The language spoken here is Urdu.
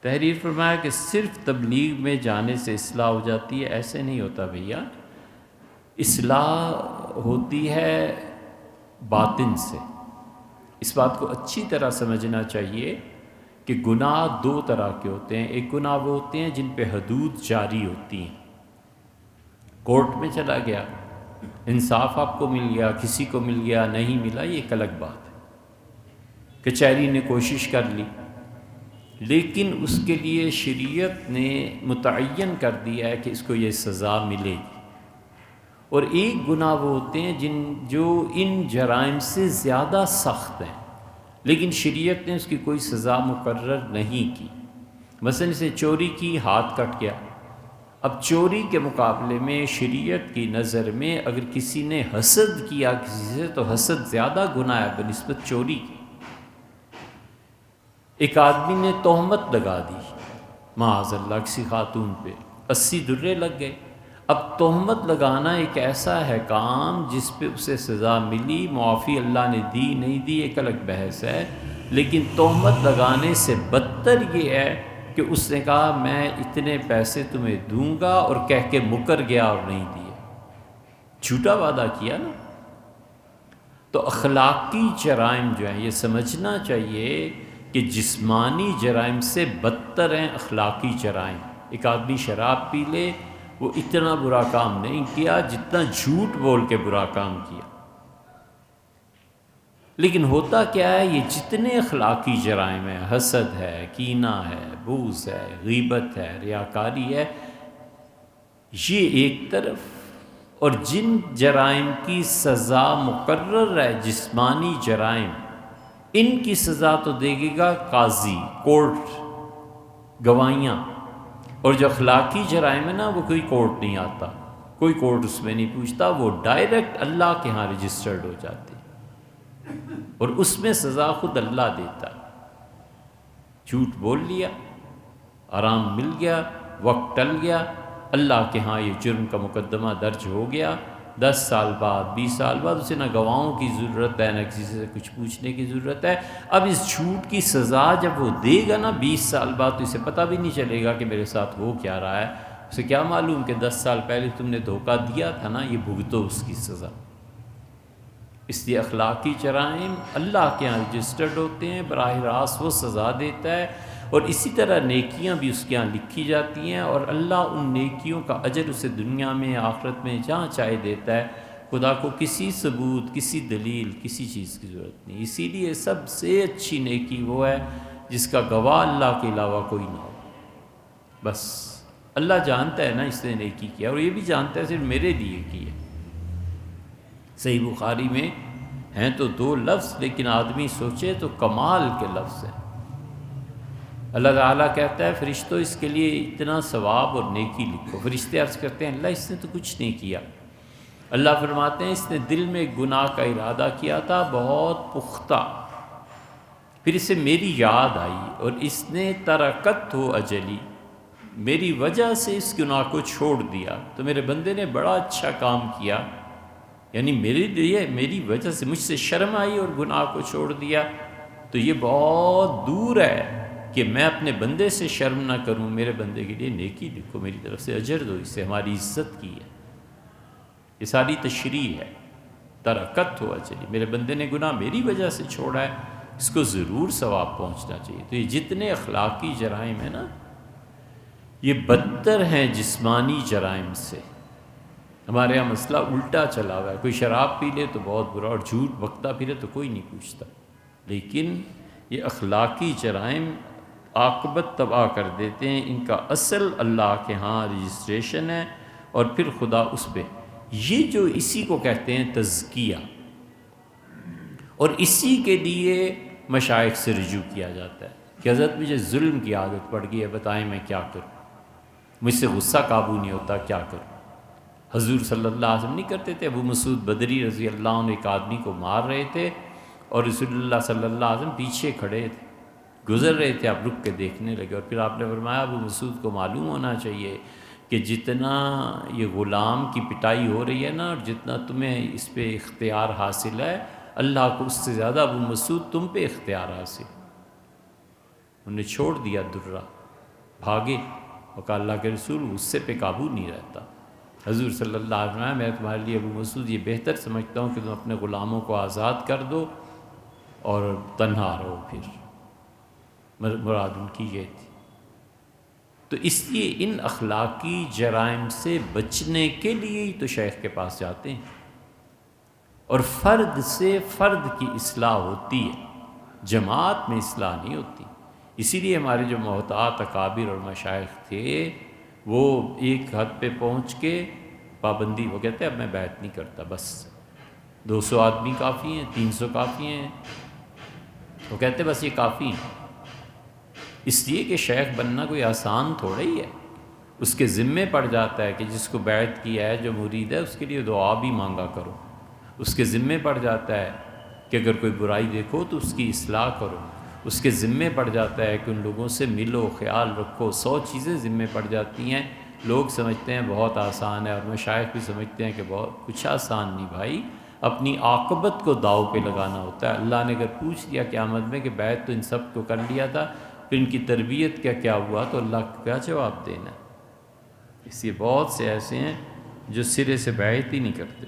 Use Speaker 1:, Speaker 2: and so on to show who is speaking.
Speaker 1: تحریر فرمایا کہ صرف تبلیغ میں جانے سے اصلاح ہو جاتی ہے، ایسے نہیں ہوتا بھیا. اصلاح ہوتی ہے باطن سے. اس بات کو اچھی طرح سمجھنا چاہیے کہ گناہ دو طرح کے ہوتے ہیں. ایک گناہ وہ ہوتے ہیں جن پہ حدود جاری ہوتی ہیں. کورٹ میں چلا گیا، انصاف آپ کو مل گیا، کسی کو مل گیا، نہیں ملا، یہ ایک الگ بات ہے. کچہری نے کوشش کر لی، لیکن اس کے لیے شریعت نے متعین کر دیا ہے کہ اس کو یہ سزا ملے گی. اور ایک گناہ وہ ہوتے ہیں جو ان جرائم سے زیادہ سخت ہیں، لیکن شریعت نے اس کی کوئی سزا مقرر نہیں کی. مثلا اسے چوری کی، ہاتھ کٹ گیا. اب چوری کے مقابلے میں شریعت کی نظر میں اگر کسی نے حسد کیا کسی سے، تو حسد زیادہ گناہ ہے بنسبت چوری کی. ایک آدمی نے تہمت لگا دی معاذ اللہ کسی خاتون پہ، 80 درے لگ گئے. اب تہمت لگانا ایک ایسا ہے کام جس پہ اسے سزا ملی، معافی اللہ نے دی نہیں دی ایک الگ بحث ہے، لیکن تہمت لگانے سے بدتر یہ ہے کہ اس نے کہا میں اتنے پیسے تمہیں دوں گا اور کہہ کے مکر گیا اور نہیں دیے. جھوٹا وعدہ کیا نا. تو اخلاقی جرائم جو ہیں یہ سمجھنا چاہیے کہ جسمانی جرائم سے بدتر ہیں اخلاقی جرائم. ایک آدمی شراب پی لے، وہ اتنا برا کام نہیں کیا جتنا جھوٹ بول کے برا کام کیا. لیکن ہوتا کیا ہے، یہ جتنے اخلاقی جرائم ہیں، حسد ہے، کینہ ہے، بغض ہے، غیبت ہے، ریاکاری ہے، یہ ایک طرف. اور جن جرائم کی سزا مقرر ہے، جسمانی جرائم، ان کی سزا تو دے گا قاضی، کورٹ، گواہیاں. اور جو اخلاقی جرائم ہے نا، وہ کوئی کورٹ نہیں آتا، کوئی کورٹ اس میں نہیں پوچھتا، وہ ڈائریکٹ اللہ کے ہاں رجسٹرڈ ہو جاتے اور اس میں سزا خود اللہ دیتا. جھوٹ بول لیا، آرام مل گیا، وقت ٹل گیا، اللہ کے ہاں یہ جرم کا مقدمہ درج ہو گیا. 10 سال بعد، 20 سال بعد اسے نہ گواہوں کی ضرورت ہے، نہ کسی سے کچھ پوچھنے کی ضرورت ہے. اب اس جھوٹ کی سزا جب وہ دے گا نا 20 سال بعد، تو اسے پتہ بھی نہیں چلے گا کہ میرے ساتھ ہو کیا رہا ہے. اسے کیا معلوم کہ 10 سال پہلے تم نے دھوکہ دیا تھا نا، یہ بھگتو اس کی سزا. اس لیے اخلاقی جرائم اللہ کے ہاں رجسٹرڈ ہوتے ہیں، براہ راست وہ سزا دیتا ہے. اور اسی طرح نیکیاں بھی اس کے ہاں لکھی جاتی ہیں، اور اللہ ان نیکیوں کا اجر اسے دنیا میں آخرت میں جہاں چاہے دیتا ہے. خدا کو کسی ثبوت، کسی دلیل، کسی چیز کی ضرورت نہیں. اسی لیے سب سے اچھی نیکی وہ ہے جس کا گواہ اللہ کے علاوہ کوئی نہ ہو. بس اللہ جانتا ہے نا اس نے نیکی کیا، اور یہ بھی جانتا ہے صرف میرے لیے کی ہے. صحیح بخاری میں ہیں تو 2 لفظ، لیکن آدمی سوچے تو کمال کے لفظ ہیں. اللہ تعالیٰ کہتا ہے فرشتوں اس کے لیے اتنا ثواب اور نیکی لکھو. فرشتے عرض کرتے ہیں اللہ اس نے تو کچھ نہیں کیا. اللہ فرماتے ہیں اس نے دل میں گناہ کا ارادہ کیا تھا بہت پختہ، پھر اسے میری یاد آئی اور اس نے ترکت ہو اجلی، میری وجہ سے اس گناہ کو چھوڑ دیا. تو میرے بندے نے بڑا اچھا کام کیا، یعنی میرے لیے میری وجہ سے مجھ سے شرم آئی اور گناہ کو چھوڑ دیا. تو یہ بہت دور ہے کہ میں اپنے بندے سے شرم نہ کروں. میرے بندے کے لیے نیکی لکھو، میری طرف سے اجر دو، اس سے ہماری عزت کی ہے. یہ ساری تشریح ہے. ترکت ہو اجلی، میرے بندے نے گناہ میری وجہ سے چھوڑا ہے، اس کو ضرور ثواب پہنچنا چاہیے. تو یہ جتنے اخلاقی جرائم ہیں نا، یہ بدتر ہیں جسمانی جرائم سے. ہمارے یہاں مسئلہ الٹا چلا ہوا ہے، کوئی شراب پی لے تو بہت برا، اور جھوٹ بکتا پھرے تو کوئی نہیں پوچھتا. لیکن یہ اخلاقی جرائم عاقبت تباہ کر دیتے ہیں. ان کا اصل اللہ کے ہاں رجسٹریشن ہے، اور پھر خدا اس پہ یہ جو اسی کو کہتے ہیں تزکیہ، اور اسی کے لیے مشائخ سے رجوع کیا جاتا ہے کہ حضرت مجھے ظلم کی عادت پڑ گئی ہے، بتائیں میں کیا کروں، مجھ سے غصہ قابو نہیں ہوتا، کیا کروں. حضور صلی اللہ علیہ وسلم نہیں کرتے تھے. ابو مسعود بدری رضی اللہ عنہ ایک آدمی کو مار رہے تھے، اور رسول اللہ صلی اللہ علیہ وسلم پیچھے کھڑے تھے، گزر رہے تھے، آپ رک کے دیکھنے لگے. اور پھر آپ نے فرمایا ابو مسعود کو معلوم ہونا چاہیے کہ جتنا یہ غلام کی پٹائی ہو رہی ہے نا، اور جتنا تمہیں اس پہ اختیار حاصل ہے، اللہ کو اس سے زیادہ ابو مسعود تم پہ اختیار حاصل. انہوں نے چھوڑ دیا درہ. بھاگے، اور کہا اللہ کے رسول غصے پہ قابو نہیں رہتا۔ حضور صلی اللہ علیہ وسلم، میں تمہارے لیے ابو مسعود یہ بہتر سمجھتا ہوں کہ تم اپنے غلاموں کو آزاد کر دو اور تنہا رہو، پھر مراد ان کی یہ تھی۔ تو اس لیے ان اخلاقی جرائم سے بچنے کے لیے ہی تو شیخ کے پاس جاتے ہیں، اور فرد سے فرد کی اصلاح ہوتی ہے، جماعت میں اصلاح نہیں ہوتی۔ اسی لیے ہمارے جو محتاط اکابر اور مشائخ تھے وہ ایک حد پہ پہنچ کے پابندی، وہ کہتے ہیں اب میں بیعت نہیں کرتا، بس 200 آدمی کافی ہیں، 300 کافی ہیں، وہ کہتے بس یہ کافی ہیں۔ اس لیے کہ شیخ بننا کوئی آسان تھوڑا ہی ہے، اس کے ذمے پڑ جاتا ہے کہ جس کو بیعت کیا ہے جو مرید ہے اس کے لیے دعا بھی مانگا کرو، اس کے ذمے پڑ جاتا ہے کہ اگر کوئی برائی دیکھو تو اس کی اصلاح کرو، اس کے ذمے پڑ جاتا ہے کہ ان لوگوں سے ملو، خیال رکھو، 100 چیزیں ذمے پڑ جاتی ہیں۔ لوگ سمجھتے ہیں بہت آسان ہے، اور مشائخ بھی سمجھتے ہیں کہ بہت کچھ آسان نہیں بھائی، اپنی عاقبت کو داؤ پہ لگانا ہوتا ہے۔ اللہ نے اگر پوچھ لیا قیامت میں کہ بیعت تو ان سب کو کر لیا تھا، پھر ان کی تربیت کیا ہوا، تو اللہ کو کیا جواب دینا ہے؟ اس لیے بہت سے ایسے ہیں جو سرے سے بیعت ہی نہیں کرتے۔